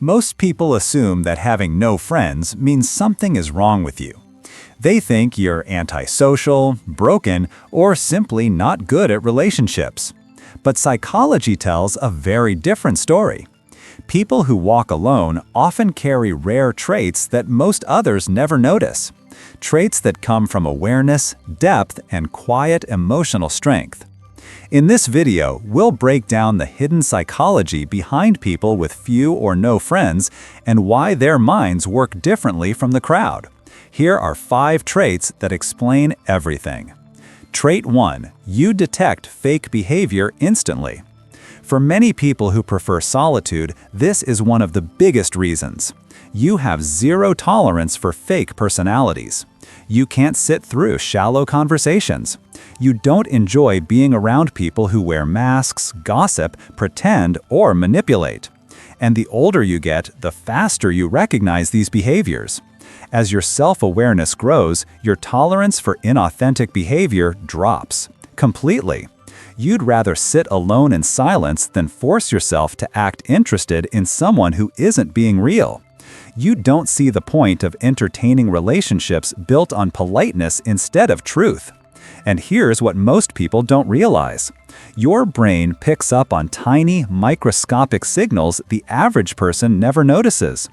Most people assume that having no friends means something is wrong with you. They think you're antisocial, broken, or simply not good at relationships. But psychology tells a very different story. People who walk alone often carry rare traits that most others never notice. Traits that come from awareness, depth, and quiet emotional strength. In this video, we'll break down the hidden psychology behind people with few or no friends and why their minds work differently from the crowd. Here are 5 traits that explain everything. Trait 1. You detect fake behavior instantly. For many people who prefer solitude, this is one of the biggest reasons. You have zero tolerance for fake personalities. You can't sit through shallow conversations. You don't enjoy being around people who wear masks, gossip, pretend, or manipulate. And the older you get, the faster you recognize these behaviors. As your self-awareness grows, your tolerance for inauthentic behavior drops completely. You'd rather sit alone in silence than force yourself to act interested in someone who isn't being real. You don't see the point of entertaining relationships built on politeness instead of truth. And here's what most people don't realize. Your brain picks up on tiny, microscopic signals the average person never notices.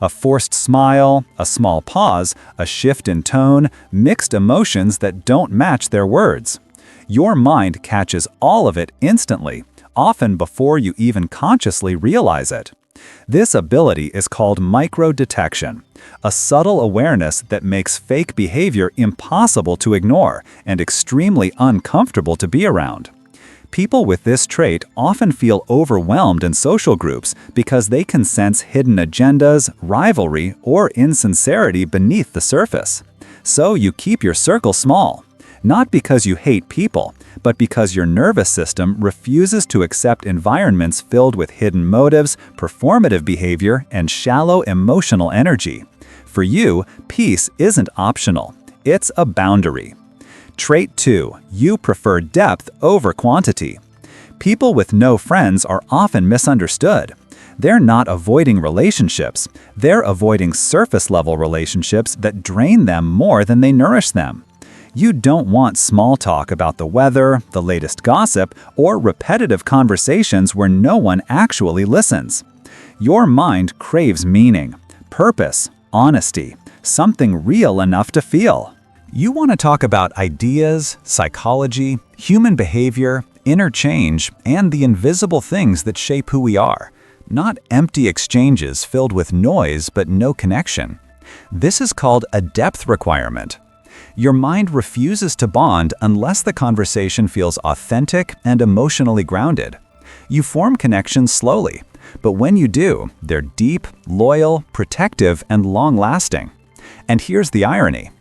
A forced smile, a small pause, a shift in tone, mixed emotions that don't match their words. Your mind catches all of it instantly, often before you even consciously realize it. This ability is called micro-detection, a subtle awareness that makes fake behavior impossible to ignore and extremely uncomfortable to be around. People with this trait often feel overwhelmed in social groups because they can sense hidden agendas, rivalry, or insincerity beneath the surface. So you keep your circle small. Not because you hate people, but because your nervous system refuses to accept environments filled with hidden motives, performative behavior, and shallow emotional energy. For you, peace isn't optional. It's a boundary. Trait 2. You prefer depth over quantity. People with no friends are often misunderstood. They're not avoiding relationships. They're avoiding surface-level relationships that drain them more than they nourish them. You don't want small talk about the weather, the latest gossip, or repetitive conversations where no one actually listens. Your mind craves meaning, purpose, honesty, something real enough to feel. You want to talk about ideas, psychology, human behavior, inner change, and the invisible things that shape who we are, not empty exchanges filled with noise but no connection. This is called a depth requirement. Your mind refuses to bond unless the conversation feels authentic and emotionally grounded. You form connections slowly, but when you do, they're deep, loyal, protective, and long-lasting. And here's the irony.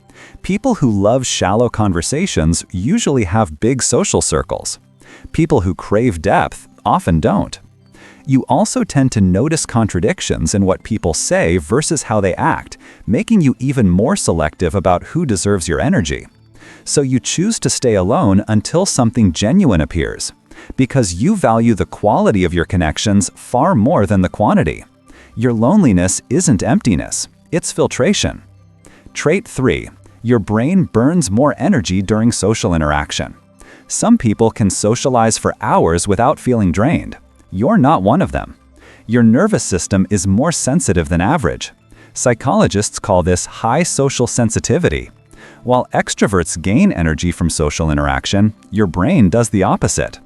People who love shallow conversations usually have big social circles. People who crave depth often don't. You also tend to notice contradictions in what people say versus how they act, making you even more selective about who deserves your energy. So you choose to stay alone until something genuine appears, because you value the quality of your connections far more than the quantity. Your loneliness isn't emptiness, it's filtration. Trait 3. Your brain burns more energy during social interaction. Some people can socialize for hours without feeling drained. You're not one of them. Your nervous system is more sensitive than average. Psychologists call this high social sensitivity. While extroverts gain energy from social interaction, your brain does the opposite.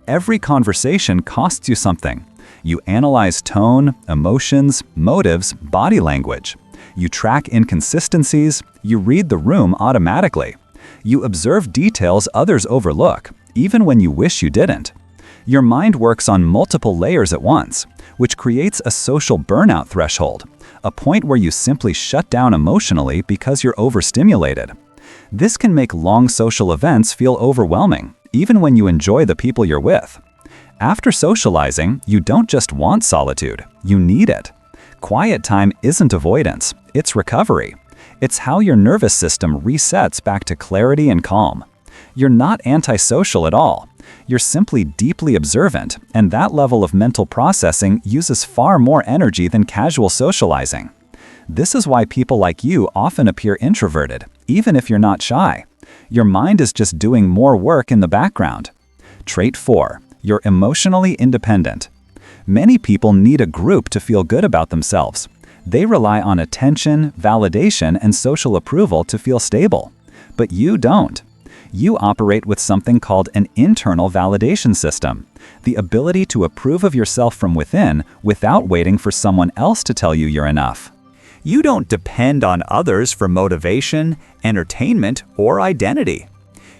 Every conversation costs you something. You analyze tone, emotions, motives, body language. You track inconsistencies. You read the room automatically. You observe details others overlook, even when you wish you didn't. Your mind works on multiple layers at once, which creates a social burnout threshold, a point where you simply shut down emotionally because you're overstimulated. This can make long social events feel overwhelming, even when you enjoy the people you're with. After socializing, you don't just want solitude, you need it. Quiet time isn't avoidance, it's recovery. It's how your nervous system resets back to clarity and calm. You're not antisocial at all. You're simply deeply observant, and that level of mental processing uses far more energy than casual socializing. This is why people like you often appear introverted, even if you're not shy. Your mind is just doing more work in the background. Trait 4. You're emotionally independent. Many people need a group to feel good about themselves. They rely on attention, validation, and social approval to feel stable. But you don't. You operate with something called an internal validation system, the ability to approve of yourself from within without waiting for someone else to tell you you're enough. You don't depend on others for motivation, entertainment, or identity.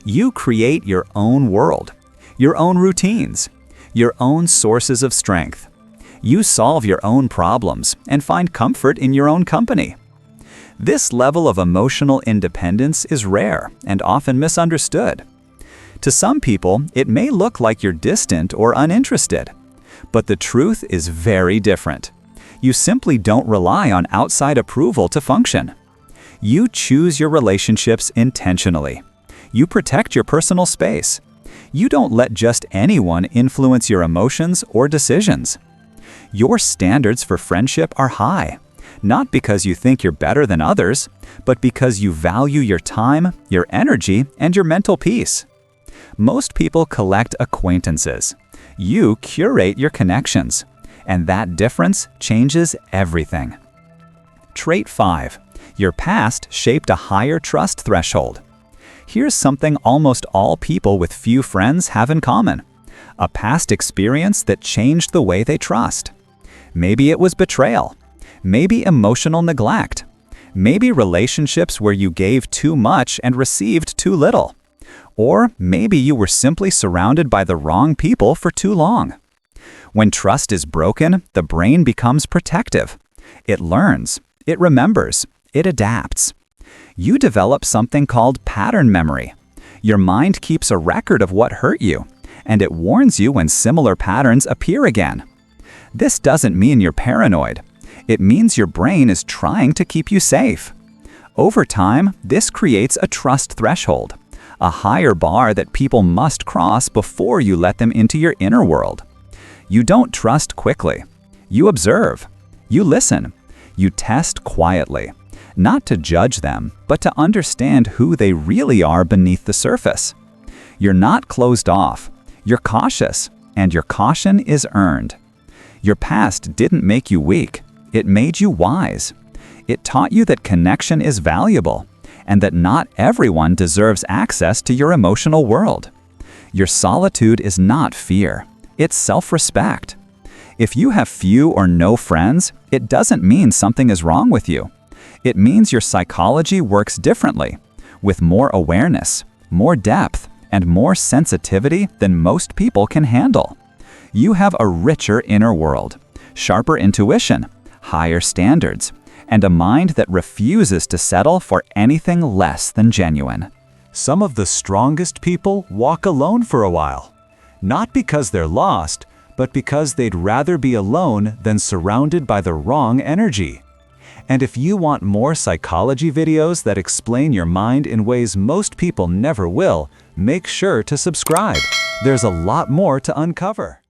You create your own world, your own routines, your own sources of strength. You solve your own problems and find comfort in your own company. This level of emotional independence is rare and often misunderstood. To some people, it may look like you're distant or uninterested, but the truth is very different. You simply don't rely on outside approval to function. You choose your relationships intentionally. You protect your personal space. You don't let just anyone influence your emotions or decisions. Your standards for friendship are high, not because you think you're better than others, but because you value your time, your energy, and your mental peace. Most people collect acquaintances. You curate your connections, and that difference changes everything. Trait 5. Your past shaped a higher trust threshold. Here's something almost all people with few friends have in common: a past experience that changed the way they trust. Maybe it was betrayal. Maybe emotional neglect. Maybe relationships where you gave too much and received too little. Or maybe you were simply surrounded by the wrong people for too long. When trust is broken, the brain becomes protective. It learns, it remembers, it adapts. You develop something called pattern memory. Your mind keeps a record of what hurt you, and it warns you when similar patterns appear again. This doesn't mean you're paranoid. It means your brain is trying to keep you safe. Over time, this creates a trust threshold, a higher bar that people must cross before you let them into your inner world. You don't trust quickly. You observe. You listen. You test quietly, not to judge them, but to understand who they really are beneath the surface. You're not closed off. You're cautious, and your caution is earned. Your past didn't make you weak. It made you wise. It taught you that connection is valuable, and that not everyone deserves access to your emotional world. Your solitude is not fear. It's self-respect. If you have few or no friends, it doesn't mean something is wrong with you. It means your psychology works differently, with more awareness, more depth, and more sensitivity than most people can handle. You have a richer inner world, sharper intuition, higher standards, and a mind that refuses to settle for anything less than genuine. Some of the strongest people walk alone for a while. Not because they're lost, but because they'd rather be alone than surrounded by the wrong energy. And if you want more psychology videos that explain your mind in ways most people never will, make sure to subscribe. There's a lot more to uncover.